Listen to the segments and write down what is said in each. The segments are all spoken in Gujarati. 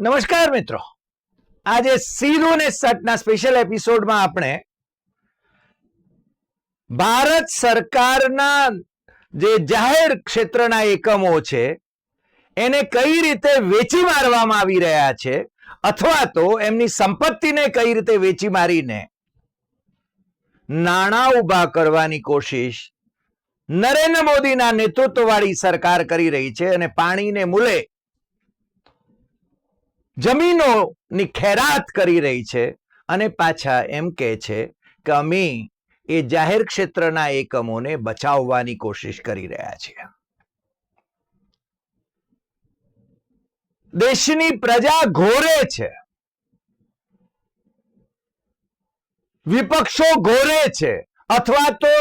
નમસ્કાર મિત્રો, આજે સીધું ને સટના સ્પેશિયલ એપિસોડમાં આપણે ભારત સરકારના જે જાહેર ક્ષેત્રના એકમો છે એને કઈ રીતે વેચી મારવામાં આવી રહ્યા છે અથવા તો એમની સંપત્તિને કઈ રીતે વેચી મારીને નાણાં ઊભા કરવાની કોશિશ નરેન્દ્ર મોદીના નેતૃત્વવાળી સરકાર કરી રહી છે અને પાણીને મૂલે જમીનોની ખેરાત કરી રહી છે અને પાછા એમ કહે છે કે અમે એ જાહેર ક્ષેત્રના એકમોને બચાવવાની કોશિશ કરી રહ્યા છીએ. દેશની પ્રજા ઘોરે છે, વિપક્ષો ઘોરે છે અથવા તો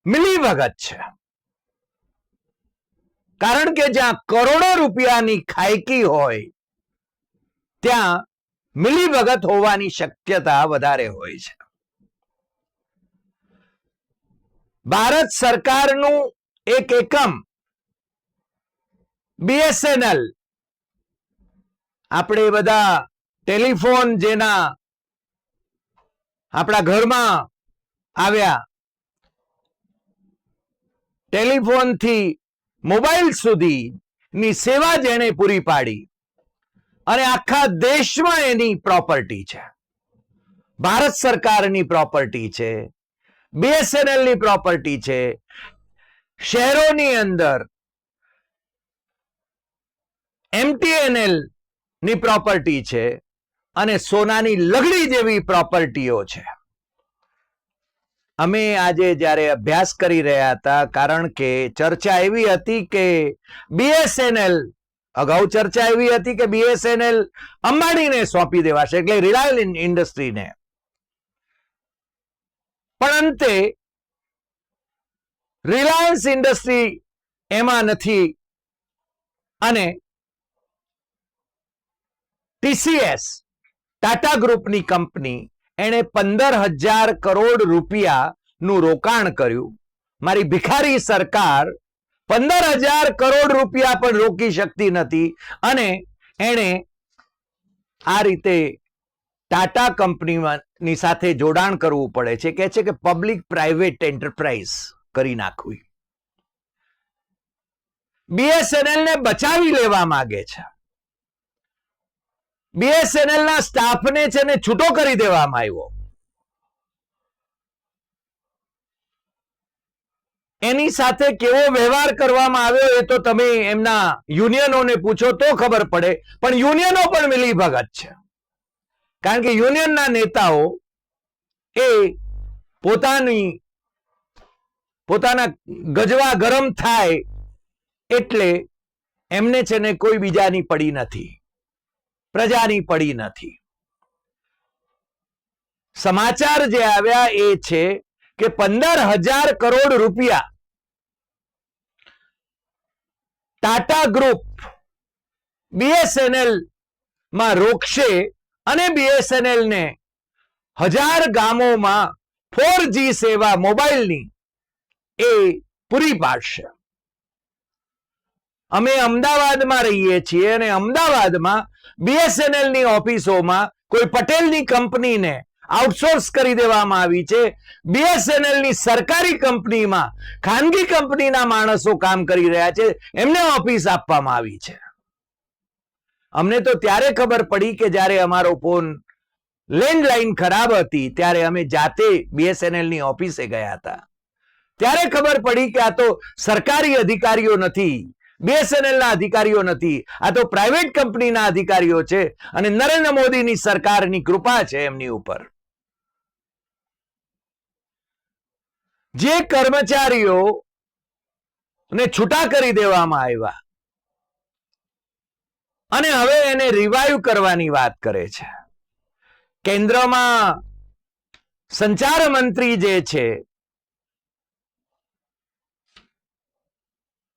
મિલીભગત છે, કારણ કે જ્યાં કરોડો રૂપિયાની ખાયકી હોય ત્યાં મિલીભગત હોવાની શક્યતા વધારે હોય છે. ભારત સરકારનું એક એકમ બીએસએનએલ, આપણે બધા ટેલિફોન જેના આપણા ઘરમાં આવ્યા, ટેલિફોનથી મોબાઈલ સુધીની સેવા જેણે પૂરી પાડી અને આખા દેશમાં એની પ્રોપર્ટી છે, ભારત સરકારની પ્રોપર્ટી છે, બીએસએનએલ ની પ્રોપર્ટી છે. શહેરોની અંદર એમટીએનએલ ની પ્રોપર્ટી છે અને સોનાની લગડી જેવી પ્રોપર્ટીઓ છે. અમે આજે જ્યારે અભ્યાસ કરી રહ્યા હતા, કારણ કે ચર્ચા એવી હતી કે બીએસએનએલ, અગાઉ ચર્ચા એવી હતી કે બીએસએનએલ અંબાણીને સોંપી દેવાશે, એટલે રિલાયન્સ ઇન્ડસ્ટ્રીને. પણ અંતે રિલાયન્સ ઇન્ડસ્ટ્રી એમાં નથી અને ટીસીએસ, ટાટા ગ્રુપની કંપની, એણે 15,000 કરોડ રૂપિયાનું રોકાણ કર્યું. મારી ભિખારી સરકાર 15,000 કરોડ રૂપિયા પણ રોકી શકતી નથી અને એણે આ રીતે ટાટા કંપનીની સાથે જોડાણ કરવું પડે છે. કહે છે કે પબ્લિક પ્રાઇવેટ એન્ટરપ્રાઇઝ કરી નાખવી. બીએસએનએલ ને બચાવી લેવા માંગે છે. બીએસએનએલ ના સ્ટાફને છે ને છૂટો કરી દેવામાં આવ્યો. એની સાથે કેવો વ્યવહાર કરવામાં આવ્યો એ તો તમે એમના યુનિયનોને પૂછો તો ખબર પડે. પણ યુનિયનો પણ મિલીભગત છે, કારણ કે યુનિયનના નેતાઓ એ પોતાના ગજવા ગરમ થાય એટલે એમને છે ને કોઈ બીજાની પડી નથી, પ્રજાની પડી નથી. સમાચાર જે આવ્યા એ છે કે 15,000 કરોડ રૂપિયા ટાટા ગ્રુપ બીએસએનએલ માં રોકશે અને બીએસએનએલ ને 1000 ગામોમાં 4G સેવા મોબાઈલની એ પૂરી પાડશે. અમે અમદાવાદમાં રહીએ છીએ અને અમદાવાદમાં બીએસએનએલ ની ઓફિસોમાં કોઈ પટેલની કંપનીને આઉટસોર્સ કરી દેવામાં આવી છે. બીએસએનએલ ની સરકારી કંપનીમાં ખાનગી કંપનીના માણસો કામ કરી રહ્યા છે, એમને ઓફિસ આપવામાં આવી છે. અમને તો ત્યારે ખબર પડી કે જ્યારે અમારો ફોન લેન્ડલાઇન ખરાબ હતી ત્યારે અમે જાતે બીએસએનએલ ની ઓફિસે ગયા હતા. ત્યારે ખબર પડી કે આ તો સરકારી અધિકારીઓ નથી, બીએસએનએલ ના અધિકારીઓ નથી, આ તો પ્રાઇવેટ કંપનીના અધિકારીઓ છે અને નરેન્દ્ર મોદીની સરકારની કૃપા છે એમની ઉપર. જે કર્મચારીઓ ને છૂટા કરી દેવામાં આવ્યા અને હવે એને રિવાઇવ કરવાની વાત કરે છે. કેન્દ્રમાં સંચાર મંત્રી જે છે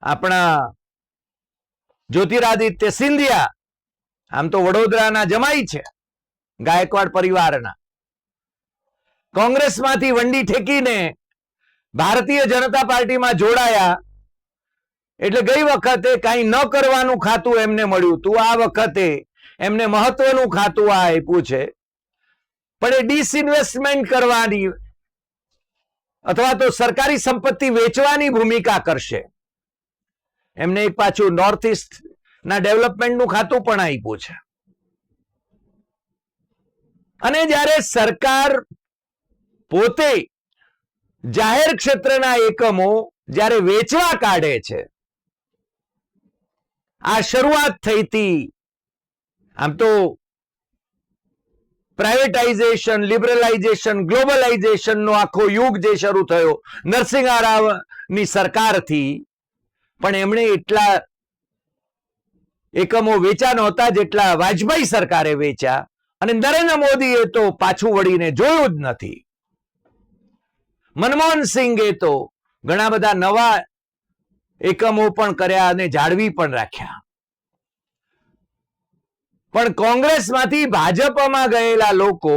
આપણા જ્યોતિરાદિત્ય સિંધિયા, આમ તો વડોદરાના જમાઈ છે, ગાયકવાડ પરિવારના, કોંગ્રેસમાંથી વંડી ઠેકીને ભારતીય જનતા પાર્ટીમાં જોડાયા. એટલે ગઈ વખતે કઈ ન કરવાનું ખાતું એમને મળ્યું હતું. આ વખતે એમને મહત્વનું ખાતું આ આપ્યું છે, પણ એ ડિસઇન્વેસ્ટમેન્ટ કરવાની અથવા તો સરકારી સંપત્તિ વેચવાની ભૂમિકા કરશે. એમને એક પાછું નોર્થ ઇસ્ટ ના ડેવલપમેન્ટનું ખાતું પણ આપ્યું છે. અને જ્યારે સરકાર પોતે જાહેર ક્ષેત્રના એકમો જ્યારે વેચવા કાઢે છે, આ શરૂઆત થઈ હતી. આમ તો પ્રાઇવેટાઇઝેશન, લિબરલાઇઝેશન, ગ્લોબલાઇઝેશન નો આખો યુગ જે શરૂ થયો નરસિંહ રાવની સરકારથી, પણ એમણે એટલા એકમો વેચા નહોતા જેટલા વાજપેયી સરકારે વેચ્યા. અને નરેન્દ્ર મોદીએ તો પાછું વળીને જોયું જ નથી. મનમોહન સિંઘે તો ઘણા બધા નવા એકમો પણ કર્યા અને જાળવી પણ રાખ્યા. પણ કોંગ્રેસમાંથી ભાજપમાં ગયેલા લોકો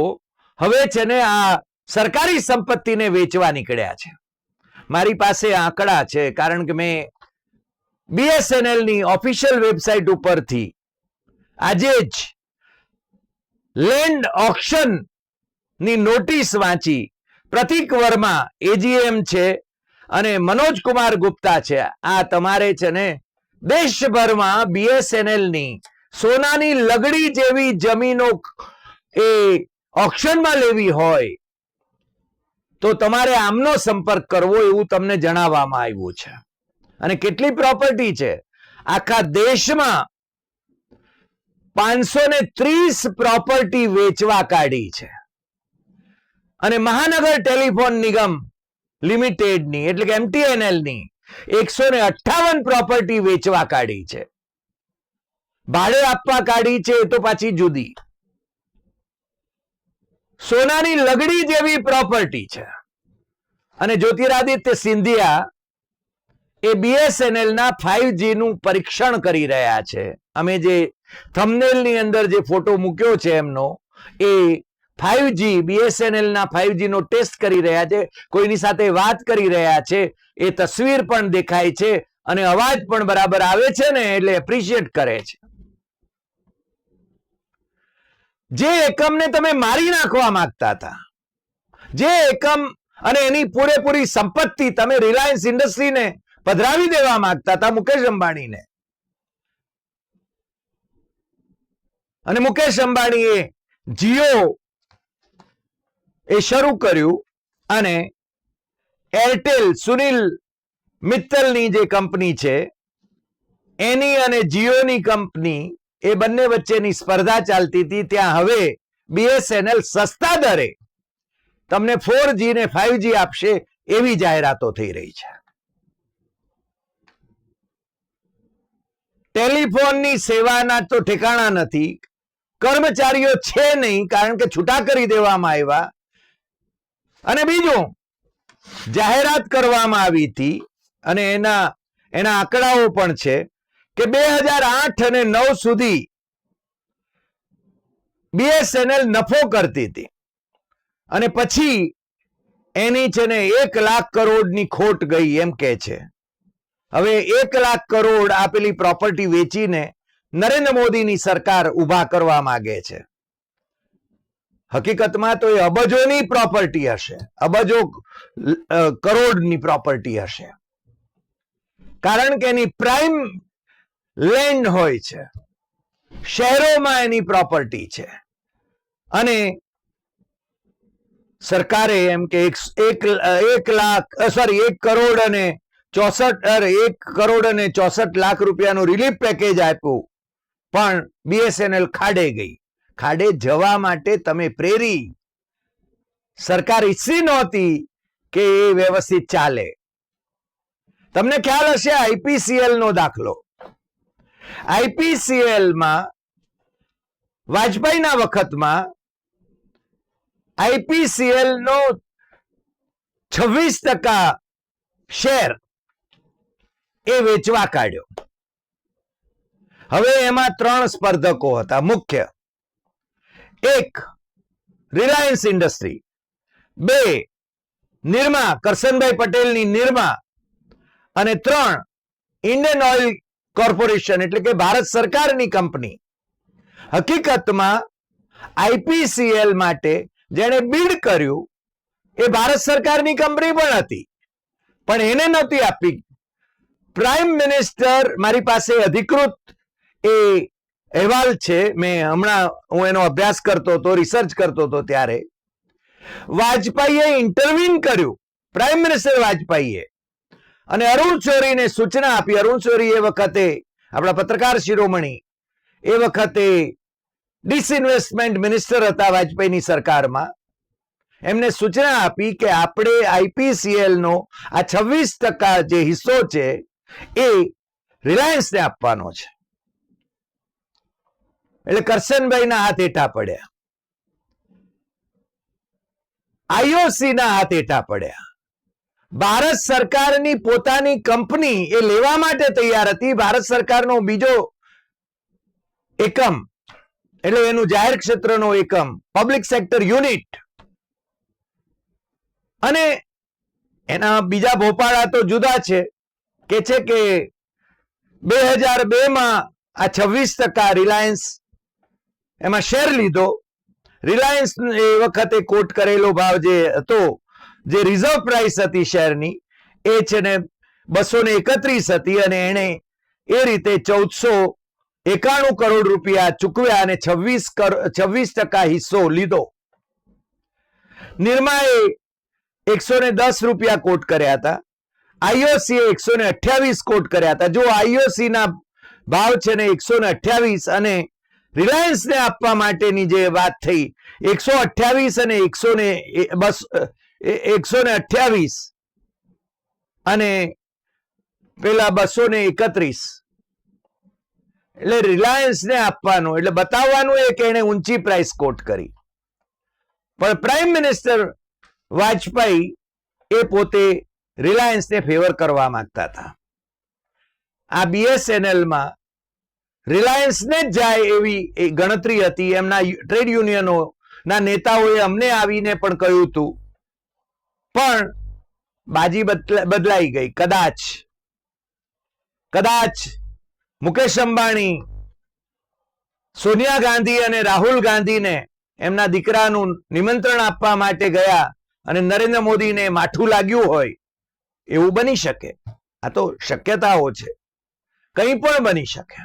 હવે છે ને આ સરકારી સંપત્તિને વેચવા નીકળ્યા છે. મારી પાસે આંકડા છે, કારણ કે મેં BSNL ની ઓફિશિયલ વેબસાઇટ ઉપરથી આજે જ લેન્ડ ઓક્શન ની નોટિસ વાંચી. પ્રતીક વર્મા AGM છે અને મનોજ કુમાર ગુપ્તા છે. આ તમારે છે ને દેશભરમાં BSNL ની સોનાની લગડી જેવી જમીનો એ ઓક્શનમાં લેવી હોય તો તમારે આમનો સંપર્ક કરવો, એવું તમને જણાવવામાં આવ્યું છે. અને કેટલી પ્રોપર્ટી છે આખા દેશમાં 530 પ્રોપર્ટી વેચવા કાઢી છે. અને મહાનગર ટેલિફોન નિગમ લિમિટેડની એટલે કે MTNL ની 158 પ્રોપર્ટી વેચવા કાઢી છે. ભાડે આપવા કાઢી છે એ તો પાછી જુદી. સોનાની લગડી જેવી પ્રોપર્ટી છે. અને જ્યોતિરાદિત્ય સિંધિયા એ BSNL ના 5G નું પરીક્ષણ કરી રહ્યા છે. અમે જે થંબનેલ ની અંદર જે ફોટો મૂક્યો છે એમનો, એ 5G BSNL ના 5G નો ટેસ્ટ કરી રહ્યા છે. કોઈની સાથે વાત કરી રહ્યા છે. એ તસવીર પણ દેખાય છે અને અવાજ પણ બરાબર આવે છે ને, એટલે એપ્રિશિએટ કરે છે. જે એકમને તમે મારી નાખવા માંગતા હતા, જે એકમ અને એની પૂરેપૂરી સંપત્તિ તમે રિલાયન્સ ઇન્ડસ્ટ્રીને પધરાવી દેવા માંગતા હતા, મુકેશ અંબાણીને, અને મુકેશ અંબાણીએ જીઓ એ શરૂ કર્યું અને એરટેલ સુનિલ મિત્તલની જે કંપની છે એની અને જીઓની કંપની, એ બંને વચ્ચેની સ્પર્ધા ચાલતી હતી. ત્યાં હવે BSNL સસ્તા દરે તમને 4G ને 5G આપશે એવી જાહેરાતો થઈ રહી છે. ટેલિફોનની સેવાના તો ઠેકાણા નથી. કર્મચારીઓ છે નહીં, કારણ કે છૂટા કરી દેવામાં આવ્યા. અને બીજું, જાહેરાત કરવામાં આવી હતી અને એના આંકડાઓ પણ છે કે 2008 અને 9 સુધી BSNL નફો કરતી હતી અને પછી એની છે ને 1 લાખ કરોડની ખોટ ગઈ એમ કે છે. હવે 1 લાખ કરોડ આપેલી પ્રોપર્ટી વેચીને નરેન્દ્ર મોદીની સરકાર ઉભા કરવા માંગે છે. હકીકતમાં તો એ અબજોની પ્રોપર્ટી હશે, અબજો કરોડની પ્રોપર્ટી હશે, કારણ કે એની પ્રાઇમ લેન્ડ હોય છે, શહેરોમાં એની પ્રોપર્ટી છે. અને સરકારે એમ કે 1 કરોડ અને 64 લાખ રૂપિયાનું રિલીફ પેકેજ આપ્યું, પણ BSNL ખાડે ગઈ. ખાડે જવા માટે તમે પ્રેરી. સરકાર ઈચ્છી નહોતી કે એ વ્યવસ્થિત ચાલે. તમને ખ્યાલ હશે IPCL નો દાખલો. IPCL માં વાજપેયીના વખતમાં IPCL નો 26% શેર એ વેચવા કાઢ્યો. હવે એમાં 3 સ્પર્ધકો હતા મુખ્ય. 1 રિલાયન્સ ઇન્ડસ્ટ્રી, 2 નિરમા, કરસનભાઈ પટેલની નિરમા, અને 3 ઇન્ડિયન ઓઇલ કોર્પોરેશન એટલે કે ભારત સરકારની કંપની. હકીકતમાં આઈપીસીએલ માટે જેણે બીડ કર્યું એ ભારત સરકારની કંપની પણ હતી, પણ એને નહોતી આપી. પ્રાઇમ મિનિસ્ટર, મારી પાસે અધિકૃત એ અહેવાલ છે, હમણાં હું એનો અભ્યાસ કરતો હતો, રિસર્ચ કરતો હતો, ત્યારે વાજપેયીએ ઇન્ટરવીન કર્યું, પ્રાઇમ મિનિસ્ટર વાજપેયીએ, અને અરુણ શૌરીને સૂચના આપી. અરુણ શૌરી એ વખતે આપણા પત્રકાર શિરોમણી, એ વખતે ડિસઇન્વેસ્ટમેન્ટ મિનિસ્ટર હતા વાજપેયીની સરકારમાં. એમને સૂચના આપી કે આપણે આઈપીસીએલ નો આ 26% જે હિસ્સો છે એ રિલાયન્સને આપવાનો છે. એટલે કરશનભાઈના હાથ હેઠા પડ્યા, આઈઓસી ના હાથ હેઠા પડ્યા. ભારત સરકારની પોતાની કંપની એ લેવા માટે તૈયાર હતી. ભારત સરકારનો બીજો એકમ, એટલે એનું જાહેર ક્ષેત્રનો એકમ, પબ્લિક સેક્ટર યુનિટ, અને એના બીજા ભોપાળા તો જુદા છે, કે 2002 માં આ 26% રિલાયન્સ એમાં શેર લીધો. રિલાયન્સ એ વખતે કોટ કરેલો ભાવ જે હતો, જે રિઝર્વ પ્રાઇસ હતી શેરની, એ છે ને 231 હતી, અને એને એ રીતે 1491 કરોડ રૂપિયા ચૂકવ્યા અને 26% હિસ્સો લીધો. નિર્માએ 110 રૂપિયા કોટ કર્યા હતા, આઈઓસી 128 કોટ કર્યા હતા. જો આઈઓસી ના ભાવ છે ને 128, અને રિલાયન્સ ને આપવા માટેની જે વાત થઈ 128 અને 128 અને પેલા 231, એટલે રિલાયન્સ ને આપવાનું, એટલે બતાવવાનું એ કે એને ઊંચી પ્રાઇસ કોટ કરી. પણ પ્રાઇમ મિનિસ્ટર વાજપેયી એ પોતે રિલાયન્સને ફેવર કરવા માંગતા હતા. આ બીએસએનએલ માં રિલાયન્સને જ જાય એવી ગણતરી હતી. એમના ટ્રેડ યુનિયનો ના નેતાઓએ અમને આવીને પણ કહ્યું હતું, પણ બાજી બદલાઈ ગઈ. કદાચ મુકેશ અંબાણી સોનિયા ગાંધી અને રાહુલ ગાંધીને એમના દીકરાનું નિમંત્રણ આપવા માટે ગયા અને નરેન્દ્ર મોદીને માઠું લાગ્યું હોય, એવું બની શકે. આ તો શક્યતાઓ છે, કંઈ પણ બની શકે.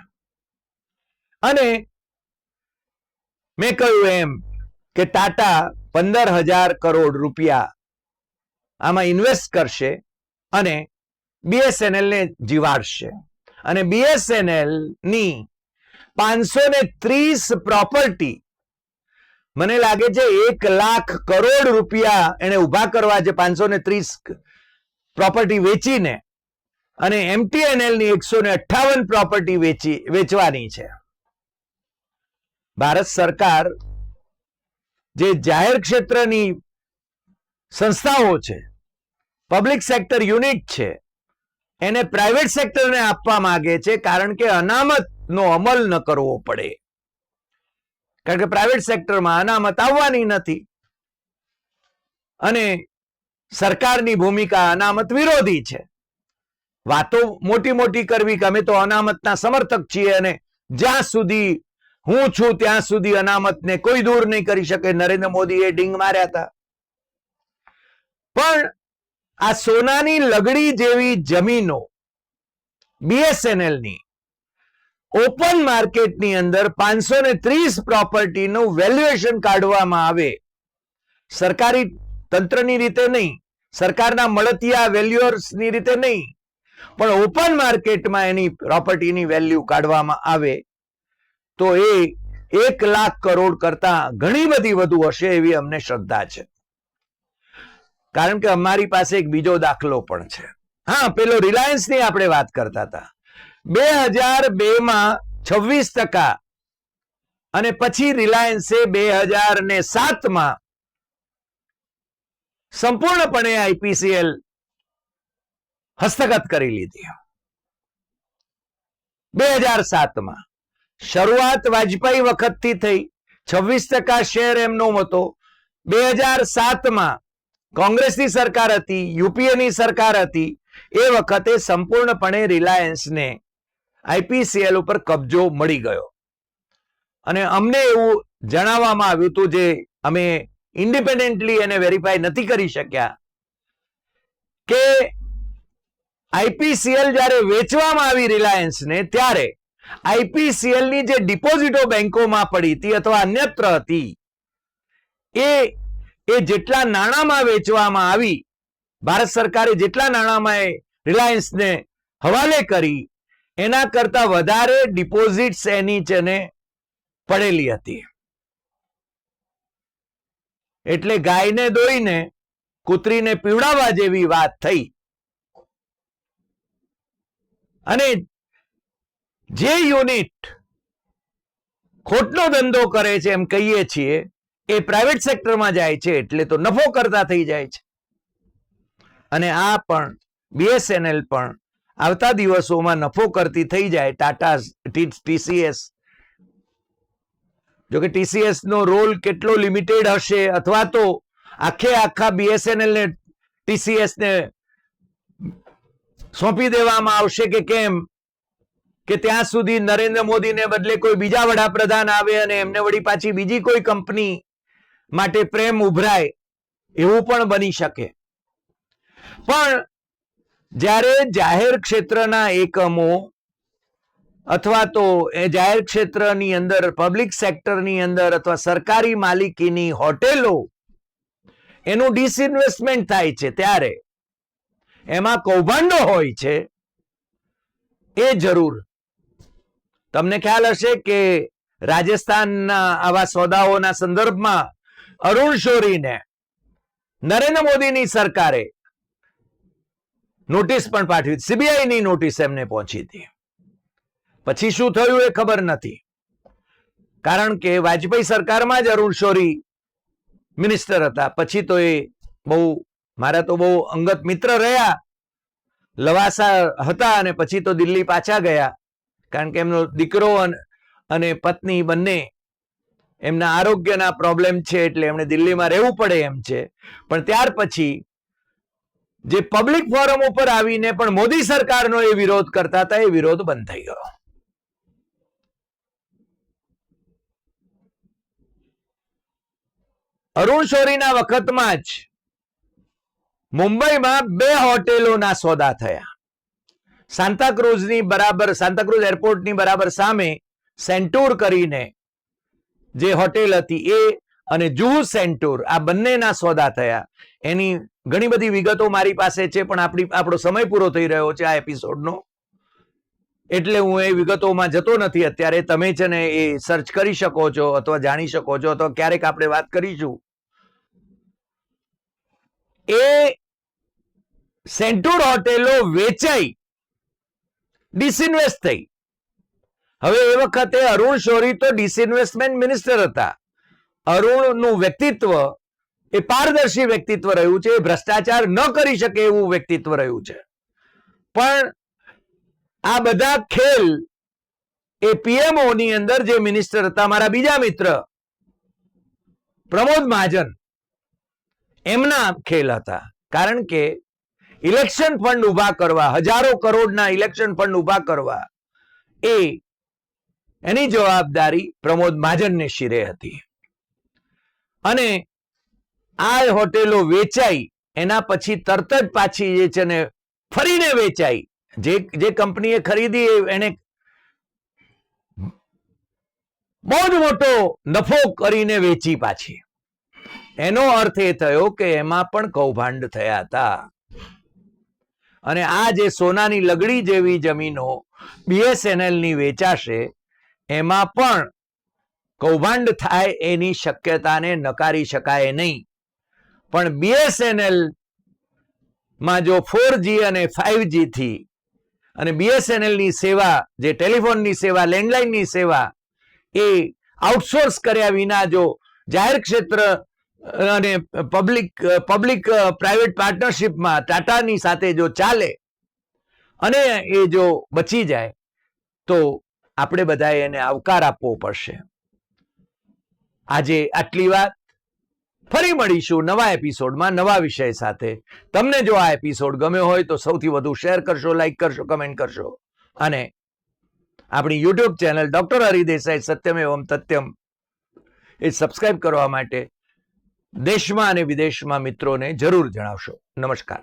અને મેં કહ્યું એમ કે ટાટા 15,000 કરોડ રૂપિયા આમાં ઇન્વેસ્ટ કરશે અને બીએસએનએલ ને જીવાડશે. અને બીએસએનએલ ની 530 પ્રોપર્ટી, મને લાગે છે 1 લાખ કરોડ રૂપિયા એને ઉભા કરવા છે 530 પ્રોપર્ટી વેચીને, અને એમટીએનએલ ની 158 પ્રોપર્ટી વેચવાની છે. ભારત સરકાર જે જાહેર ક્ષેત્રની સંસ્થાઓ છે, પબ્લિક સેક્ટર યુનિટ છે, એને પ્રાઇવેટ સેક્ટરને આપવા માંગે છે, કારણ કે અનામતનો અમલ ન કરવો પડે. કારણ કે પ્રાઇવેટ સેક્ટરમાં અનામત આવવાની નથી, અને સરકારની ભૂમિકા અનામત વિરોધી છે. વાતો મોટી મોટી કરવી કે અમે તો અનામતના સમર્થક છીએ અને જ્યાં સુધી હું છું ત્યાં સુધી અનામતને કોઈ દૂર નહીં કરી શકે. નરેન્દ્ર મોદીએ ડીંગ માર્યા હતા. પણ આ સોનાની લગડી જેવી જમીનો બીએસએનએલની ઓપન માર્કેટની અંદર 530 પ્રોપર્ટીનું વેલ્યુએશન કાઢવામાં આવે, સરકારી તંત્રની રીતે નહીં, સરકારના મળતિયા વેલ્યુઅર્સની રીતે નહીં, પણ ઓપન માર્કેટમાં એની પ્રોપર્ટીની વેલ્યુ કાઢવામાં આવે, તો એ 1 લાખ કરોડ કરતા ઘણી બધી વધુ હશે એવી અમને શ્રદ્ધા છે. કારણ કે અમારી પાસે એક બીજો દાખલો પણ છે. હા, પેલો રિલાયન્સ ની આપણે વાત કરતા હતા. 2002 માં 26%, અને પછી રિલાયન્સે 2007 માં સંપૂર્ણપણે આઈપીસીએલ હસ્તગત કરી લીધી. 2007 માં શરૂઆત વાજપેયી વખતથી થઈ. 26% શેર એમનો હતો. 2007 માં કોંગ્રેસની સરકાર હતી, યુપીએની સરકાર હતી, એ વખતે સંપૂર્ણપણે રિલાયન્સને આઈપીસીએલ ઉપર કબજો મળી ગયો. અને અમને એવું જણાવવામાં આવ્યું હતું, જે અમે ઇન્ડિપેન્ડન્ટલી એને વેરીફાઈ નથી કરી શક્યા, કે આઈપીસીએલ જ્યારે વેચવામાં આવી રિલાયન્સને, ત્યારે આઈપીસીએલ ની જે ડિપોઝિટો બેંકોમાં પડી હતી અથવા અન્યત્ર હતી, એ જેટલા નાણાંમાં વેચવામાં આવી, ભારત સરકારે જેટલા નાણાંમાં રિલાયન્સને હવાલે કરી, એના કરતા વધારે ડિપોઝિટ્સ એની છે પડેલી હતી. એટલે ગાયને દોઈને કૂતરીને પીવડાવવા જેવી વાત થઈ. અને જે યુનિટ ખોટનો ધંધો કરે છે એમ કહીએ છીએ, એ પ્રાઇવેટ સેક્ટરમાં જાય છે એટલે તો નફો કરતા થઈ જાય છે. અને આ પણ બીએસએનએલ પણ આવતા દિવસોમાં નફો કરતી થઈ જાય. ટાટા, ટીસીએસ, જો કે ટીસીએસ નો રોલ કેટલો લિમિટેડ હશે, અથવા તો આખા બીએસએનએલ ને ટીસીએસ ને સોંપી દેવામાં આવશે કે કેમ, કે ત્યાં સુધી નરેન્દ્ર મોદીને બદલે કોઈ બીજા વડાપ્રધાન આવે અને એમને વળી પાછી બીજી કોઈ કંપની માટે પ્રેમ ઉભરાય, એવું પણ બની શકે. પણ જ્યારે જાહેર ક્ષેત્રના એકમો અથવા તો એ જાહેર ક્ષેત્રની અંદર, પબ્લિક સેક્ટરની અંદર અથવા સરકારી માલિકીની હોટેલો, એનું ડિસઇન્વેસ્ટમેન્ટ થાય છે, ત્યારે એમાં કૌભાંડો હોય છે. એ જરૂર તમને ખ્યાલ હશે કે રાજસ્થાનના આવા સોદાઓના સંદર્ભમાં અરુણ શોરીને નરેન્દ્ર મોદીની સરકારે નોટિસ પણ પાઠવી, સીબીઆઈની નોટિસ એમને પહોંચી હતી. પછી શું થયું એ ખબર નથી, કારણ કે વાજપેયી સરકારમાં જ અરુણ શોરી મિનિસ્ટર હતા. પછી તો એ મારા તો બહુ અંગત મિત્ર રહ્યા, લવાસા હતા, અને પછી તો દિલ્હી પાછા ગયા, કારણ કે એમનો દીકરો અને પત્ની બંને એમના આરોગ્યના પ્રોબ્લેમ છે, એટલે એમને દિલ્હીમાં રહેવું પડે એમ છે. પણ ત્યાર પછી જે પબ્લિક ફોરમ ઉપર આવીને પણ મોદી સરકારનો એ વિરોધ કરતા હતા, એ વિરોધ બંધ થઈ ગયો. અરુણ શોરીના વખતમાં જ મુંબઈમાં 2 હોટેલોના સોદા થયા. સાંતાક્રુઝની બરાબર, સાંતાક્રુઝ એરપોર્ટની બરાબર સામે સેન્ટુર કરીને જે હોટેલ હતી, એ અને જુહુ સેન્ટુર, આ બંનેના સોદા થયા. એની ઘણી બધી વિગતો મારી પાસે છે, પણ આપણો સમય પૂરો થઈ રહ્યો છે આ એપિસોડનો, એટલે હું એ વિગતોમાં જતો નથી અત્યારે. તમે છે ને એ સર્ચ કરી શકો છો અથવા જાણી શકો છો, અથવા ક્યારેક આપણે વાત કરીશું. એ સેન્ટુર હોટેલો વેચાઈ, ડિસઇન્વેસ્ટ થઈ. હવે એ વખતે અરુણ શોરી તો ડિસઇન્વેસ્ટમેન્ટ મિનિસ્ટર હતા. અરુણનું વ્યક્તિત્વ એ પારદર્શી વ્યક્તિત્વ રહ્યું છે, એ ભ્રષ્ટાચાર ન કરી શકે એવું વ્યક્તિત્વ રહ્યું છે. પણ આ બધા ખેલ એ પીએમઓ ની અંદર જે મિનિસ્ટર હતા, મારા બીજા મિત્ર પ્રમોદ મહાજન, એમના ખેલ હતા. કારણ કે ઇલેક્શન ફંડ ઉભા કરવા, હજારો કરોડના ઇલેક્શન ફંડ ઉભા કરવા, એની જવાબદારી પ્રમોદ મહાજનને શિરે હતી. અને આ હોટેલો વેચાઈ, એના પછી તરત જ પાછી જે છે ને ફરીને વેચાઈ. જે કંપનીએ ખરીદી એને બહુ જ મોટો નફો કરીને વેચી પાછી. એનો અર્થ એ થયો કે એમાં પણ કૌભાંડ થયા હતા. અને આ જે સોનાની લગડી જેવી જમીનો બીએસએનએલ ની વેચાશે, એમાં પણ કૌભાંડ થાય એની શક્યતાને નકારી શકાય નહીં. પણ બીએસએનએલ માં જો 4G અને 5G થી, અને બીએસએનએલ ની સેવા, જે ટેલિફોનની સેવા, લેન્ડલાઇનની સેવા, એ આઉટસોર્સ કર્યા વિના જો જાહેર ક્ષેત્ર અને પબ્લિક પ્રાઇવેટ પાર્ટનરશિપમાં ટાટાની સાથે જો ચાલે અને એ જો બચી જાય, તો આપણે બધાએ એને આવકાર આપવો પડશે. આજે આટલી વાત. ફરી મળીશું નવા એપિસોડમાં નવા વિષય સાથે. તમને જો આ એપિસોડ ગમ્યો હોય તો સૌથી વધુ શેર કરશો, લાઈક કરશો, કમેન્ટ કરશો, અને આપણી YouTube channel doctor Hari Desai Satyam એવમ તથ્યમ એ સબસ્ક્રાઇબ કરવા માટે દેશમાં અને વિદેશમાં મિત્રોને જરૂર જણાવશો. નમસ્કાર.